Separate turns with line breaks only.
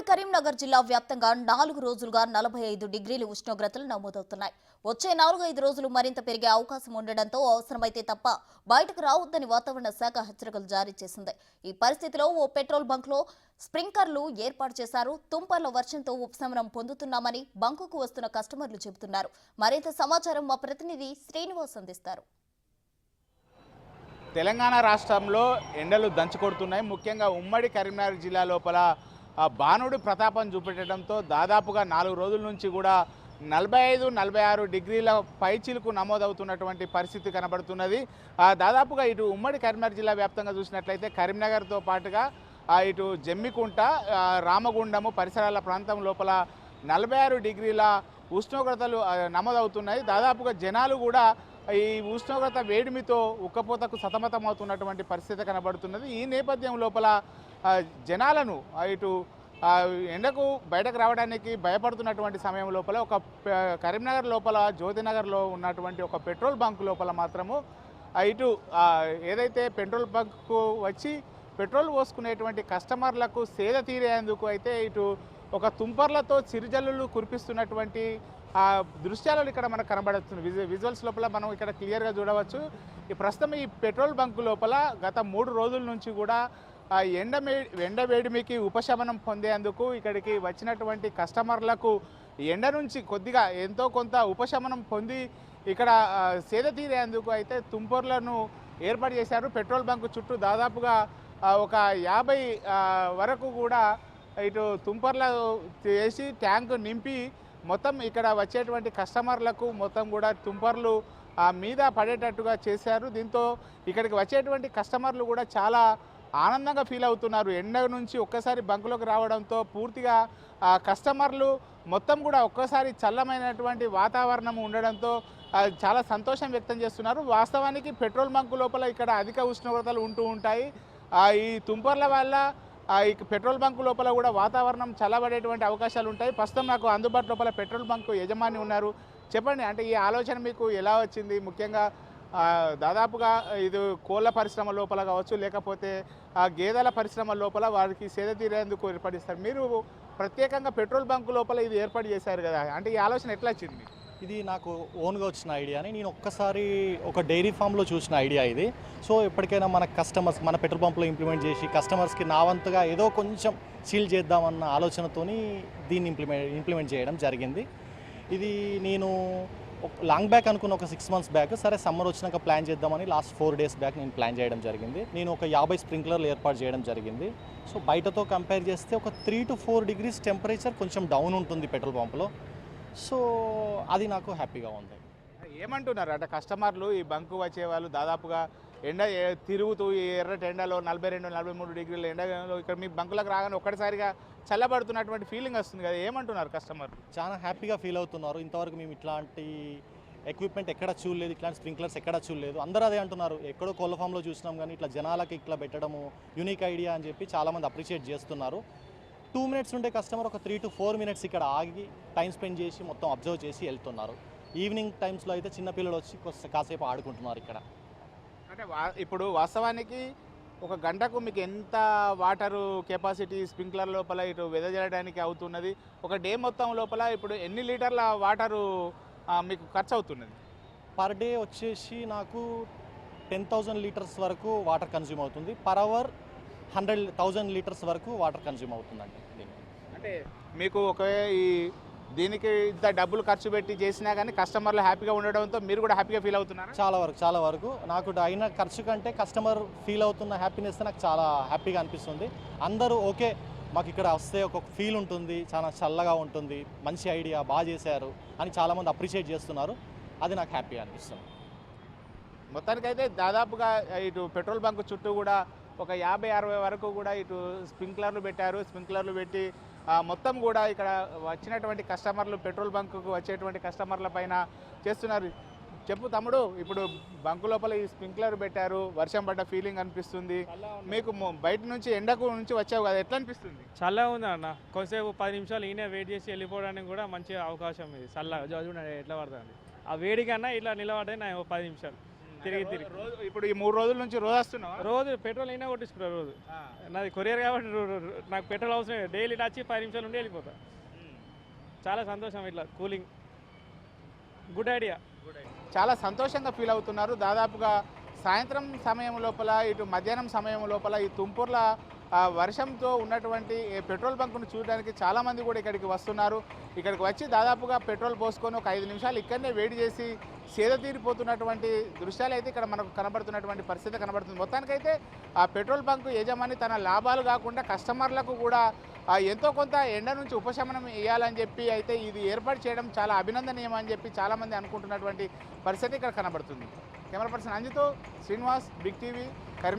కరీంనగర్ జిల్లా వ్యాప్తంగా 4 రోజులుగా 45 డిగ్రీల ఉష్ణోగ్రతలు నమోదవుతున్నాయి. వచ్చే 4-5 రోజులు మరింత పెరిగే అవకాశం ఉండడంతో అవసరమైతే తప్ప బయటకు రావద్దని వాతావరణ శాఖ హెచ్చరికలు జారీ చేసింది. ఈ పరిస్థితిలో ఓ పెట్రోల్ బంక్లో స్ప్రింక్లర్లు ఏర్పాటు చేశారు. తుంపర్ల వర్షంతో ఉపశమనం పొందుతున్నామని బంకుకు వస్తున్న కస్టమర్లు చెబుతున్నారు. మరింత సమాచారం మా ప్రతినిధి శ్రీనివాస్ అందిస్తారు.
తెలంగాణ రాష్ట్రంలో ఎండలు దంచుకొడుతున్నాయి. ముఖ్యంగా ఉమ్మడి కరీంనగర్ జిల్లా లోపల బాణుడి ప్రతాపం చూపెట్టడంతో దాదాపుగా 4 రోజుల నుంచి కూడా 45-46 డిగ్రీల పైచిలుకు నమోదవుతున్నటువంటి పరిస్థితి కనబడుతున్నది. దాదాపుగా ఇటు ఉమ్మడి కరీంనగర్ జిల్లా వ్యాప్తంగా చూసినట్లయితే కరీంనగర్తో పాటుగా ఇటు జమ్మికుంట, రామగుండము పరిసరాల ప్రాంతం లోపల 46 డిగ్రీల ఉష్ణోగ్రతలు నమోదవుతున్నాయి. దాదాపుగా జనాలు కూడా ఈ ఉష్ణోగ్రత వేడిమితో ఉక్కపోతకు సతమతమవుతున్నటువంటి పరిస్థితి కనబడుతున్నది. ఈ నేపథ్యం లోపల జనాలను ఇటు ఎండకు బయటకు రావడానికి భయపడుతున్నటువంటి సమయం లోపల ఒక కరీంనగర్ లోపల జ్యోతినగర్లో ఉన్నటువంటి ఒక పెట్రోల్ బంక్ లోపల మాత్రము ఇటు ఏదైతే పెట్రోల్ బంక్కు వచ్చి పెట్రోల్ పోసుకునేటువంటి కస్టమర్లకు సేద తీరేందుకు అయితే ఇటు ఒక తుంపర్లతో చిరుజల్లులు కురిపిస్తున్నటువంటి దృశ్యాలు ఇక్కడ మనకు కనబడుతుంది. విజువల్స్ లోపల మనం ఇక్కడ క్లియర్గా చూడవచ్చు. ఈ ప్రస్తుతం ఈ పెట్రోల్ బంక్ లోపల గత 3 రోజుల నుంచి కూడా ఎండ వేడిమికి ఉపశమనం పొందేందుకు ఇక్కడికి వచ్చినటువంటి కస్టమర్లకు ఎండ నుంచి కొద్దిగా ఎంతో కొంత ఉపశమనం పొంది ఇక్కడ సేద తీరేందుకు అయితే తుంపర్లను ఏర్పాటు చేశారు. పెట్రోల్ బంక్ చుట్టూ దాదాపుగా ఒక 50 వరకు కూడా ఇటు తుంపర్లు చేసి ట్యాంకు నింపి మొత్తం ఇక్కడ వచ్చేటువంటి కస్టమర్లకు మొత్తం కూడా తుంపర్లు మీద పడేటట్టుగా చేశారు. దీంతో ఇక్కడికి వచ్చేటువంటి కస్టమర్లు కూడా చాలా ఆనందంగా ఫీల్ అవుతున్నారు. ఎండ నుంచి ఒక్కసారి బంకులోకి రావడంతో పూర్తిగా కస్టమర్లు మొత్తం కూడా ఒక్కసారి చల్లమైనటువంటి వాతావరణం ఉండడంతో చాలా సంతోషం వ్యక్తం చేస్తున్నారు. వాస్తవానికి పెట్రోల్ బంకు లోపల ఇక్కడ అధిక ఉష్ణోగ్రతలు ఉంటూ ఉంటాయి. ఈ తుంపర్ల వల్ల ఈ పెట్రోల్ బంకు లోపల కూడా వాతావరణం చల్లబడేటువంటి అవకాశాలు ఉంటాయి. ప్రస్తుతం నాకు అందుబాటు లోపల పెట్రోల్ బంకు యజమాని ఉన్నారు. చెప్పండి, అంటే ఈ ఆలోచన మీకు ఎలా వచ్చింది? ముఖ్యంగా దాదాపుగా ఇది కోళ్ళ పరిశ్రమ లోపల కావచ్చు, లేకపోతే గేదెల పరిశ్రమ లోపల వారికి సేద తీరేందుకు ఏర్పడిస్తారు. మీరు ప్రత్యేకంగా పెట్రోల్ బంకు లోపల ఇది ఏర్పాటు చేశారు కదా, అంటే ఈ ఆలోచన ఎట్లా వచ్చింది?
ఇది నాకు ఓన్గా వచ్చిన ఐడియాని నేను ఒక్కసారి ఒక డైరీ ఫామ్లో చూసిన ఐడియా ఇది. సో ఎప్పటికైనా మన కస్టమర్స్ మన పెట్రోల్ పంప్లో ఇంప్లిమెంట్ చేసి కస్టమర్స్కి నా వంతుగా ఏదో కొంచెం సీల్ చేద్దామన్న ఆలోచనతోని దీన్ని ఇంప్లిమెంట్ చేయడం జరిగింది. ఇది నేను లాంగ్ బ్యాక్ అనుకున్న ఒక 6 months బ్యాక్, సరే సమ్మర్ వచ్చినాక ప్లాన్ చేద్దామని లాస్ట్ 4 days బ్యాక్ నేను ప్లాన్ చేయడం జరిగింది. నేను ఒక 50 స్ప్రింక్లర్లు ఏర్పాటు చేయడం జరిగింది. సో బయటతో కంపేర్ చేస్తే ఒక 3 to 4 degrees టెంపరేచర్ కొంచెం డౌన్ ఉంటుంది పెట్రోల్ పంప్లో. సో అది నాకు హ్యాపీగా ఉంది.
ఏమంటున్నారు అంటే కస్టమర్లు ఈ బంకు వచ్చే వాళ్ళు దాదాపుగా ఎండ తిరుగుతూ ఈ ఎర్రటి ఎండలో 42-43 డిగ్రీల ఎండలో ఇక్కడ మీ బంకులకు రాగానే ఒక్కటిసారిగా చల్లబడుతున్నటువంటి ఫీలింగ్ వస్తుంది కదా, ఏమంటున్నారు కస్టమర్?
చాలా హ్యాపీగా ఫీల్ అవుతున్నారు. ఇంతవరకు మేము ఇట్లాంటి ఎక్విప్మెంట్ ఎక్కడ చూడలేదు, ఇట్లాంటి స్ప్రింక్లర్స్ ఎక్కడ చూడలేదు. అందరూ అదే అంటున్నారు, ఎక్కడో కోళ్ళ ఫామ్లో చూసినాం కానీ ఇట్లా జనాలకి ఇట్లా పెట్టడము యూనిక్ ఐడియా అని చెప్పి చాలామంది అప్రిషియేట్ చేస్తున్నారు. 2 minutes ఉండే కస్టమర్ ఒక 3 to 4 minutes ఇక్కడ ఆగి టైం స్పెండ్ చేసి మొత్తం అబ్జర్వ్ చేసి వెళ్తున్నారు. ఈవినింగ్ టైమ్స్లో అయితే చిన్నపిల్లలు వచ్చి కాసేపు ఆడుకుంటున్నారు ఇక్కడ.
అంటే ఇప్పుడు వాస్తవానికి ఒక గంటకు మీకు ఎంత వాటరు కెపాసిటీ స్ప్రింక్లర్ లోపల ఇటు వెదజల్లడానికి అవుతున్నది? ఒక డే మొత్తం లోపల ఇప్పుడు ఎన్ని లీటర్ల వాటరు మీకు ఖర్చు అవుతున్నది?
పర్ డే వచ్చేసి నాకు 10,000 liters వరకు వాటర్ కన్జ్యూమ్ అవుతుంది. పర్ అవర్ 100,000 liters వరకు వాటర్ కన్జ్యూమ్ అవుతుందండి.
అంటే మీకు ఈ దీనికి ఇంత డబ్బులు ఖర్చు పెట్టి చేసినా కానీ కస్టమర్లు హ్యాపీగా ఉండడంతో మీరు కూడా హ్యాపీగా ఫీల్ అవుతున్నారు?
చాలా వరకు నాకు అయిన ఖర్చు కంటే కస్టమర్ ఫీల్ అవుతున్న హ్యాపీనెస్ నాకు చాలా హ్యాపీగా అనిపిస్తుంది. అందరూ ఓకే, మాకు ఇక్కడ వస్తే ఒక ఫీల్ ఉంటుంది, చాలా చల్లగా ఉంటుంది, మంచి ఐడియా, బాగా చేశారు అని చాలామంది అప్రిషియేట్ చేస్తున్నారు. అది నాకు హ్యాపీగా అనిపిస్తుంది.
మొత్తానికైతే దాదాపుగా ఇటు పెట్రోల్ బంక్ చుట్టూ కూడా ఒక 50-60 వరకు కూడా ఇటు స్ప్రింక్లర్లు పెట్టారు. స్ప్రింక్లర్లు పెట్టి మొత్తం కూడా ఇక్కడ వచ్చినటువంటి కస్టమర్లు పెట్రోల్ బంకుకు వచ్చేటువంటి కస్టమర్ల పైన చేస్తున్నారు. చెప్పు తమ్ముడు, ఇప్పుడు బంకు లోపల ఈ స్ప్రింక్లర్ పెట్టారు, వర్షం పడ్డ ఫీలింగ్ అనిపిస్తుంది మీకు? బయట నుంచి ఎండకు నుంచి వచ్చావు కదా, ఎట్లా అనిపిస్తుంది?
చల్లగా ఉంది అన్న. కొంచెంసేపు 10 నిమిషాలు ఈయన వెయిట్ చేసి వెళ్ళిపోవడానికి కూడా మంచి అవకాశం ఇది. చల్లగా చూడండి ఎట్లా పడుతుంది. ఆ వేడి కన్నా ఇట్లా నిలబడ్డాయి నా 10 నిమిషాలు. తిరిగి తిరిగి
ఇప్పుడు ఈ 3 రోజుల నుంచి రోజు వస్తున్నావా?
రోజు పెట్రోల్ అయినా కొట్టించుకున్నారు రోజు. నాది కొరియర్ కాబట్టి నాకు పెట్రోల్ అవసరం లేదు. డైలీ వచ్చి 10 నిమిషాలు ఉండి వెళ్ళిపోతా. చాలా సంతోషం ఇట్లా కూలింగ్. Good idea.
చాలా సంతోషంగా ఫీల్ అవుతున్నారు. దాదాపుగా సాయంత్రం సమయం లోపల ఇటు మధ్యాహ్నం సమయం లోపల ఈ తుంపూర్ల వర్షంతో ఉన్నటువంటి పెట్రోల్ బంకును చూడడానికి చాలామంది కూడా ఇక్కడికి వస్తున్నారు. ఇక్కడికి వచ్చి దాదాపుగా పెట్రోల్ పోసుకొని ఒక 5 నిమిషాలు ఇక్కడనే వెయిట్ చేసి సేద తీరిపోతున్నటువంటి దృశ్యాలు అయితే ఇక్కడ మనకు కనబడుతున్నటువంటి పరిస్థితి కనబడుతుంది. మొత్తానికైతే ఆ పెట్రోల్ బంకు యజమాని తన లాభాలు కాకుండా కస్టమర్లకు కూడా ఎంతో కొంత ఎండ నుంచి ఉపశమనం ఇవ్వాలని చెప్పి అయితే ఇది ఏర్పాటు చేయడం చాలా అభినందనీయం అని చెప్పి చాలామంది అనుకుంటున్నటువంటి పరిస్థితి ఇక్కడ కనబడుతుంది. కెమెరా పర్సన్ అంజితో శ్రీనివాస్, బిగ్ టీవీ, కరీం.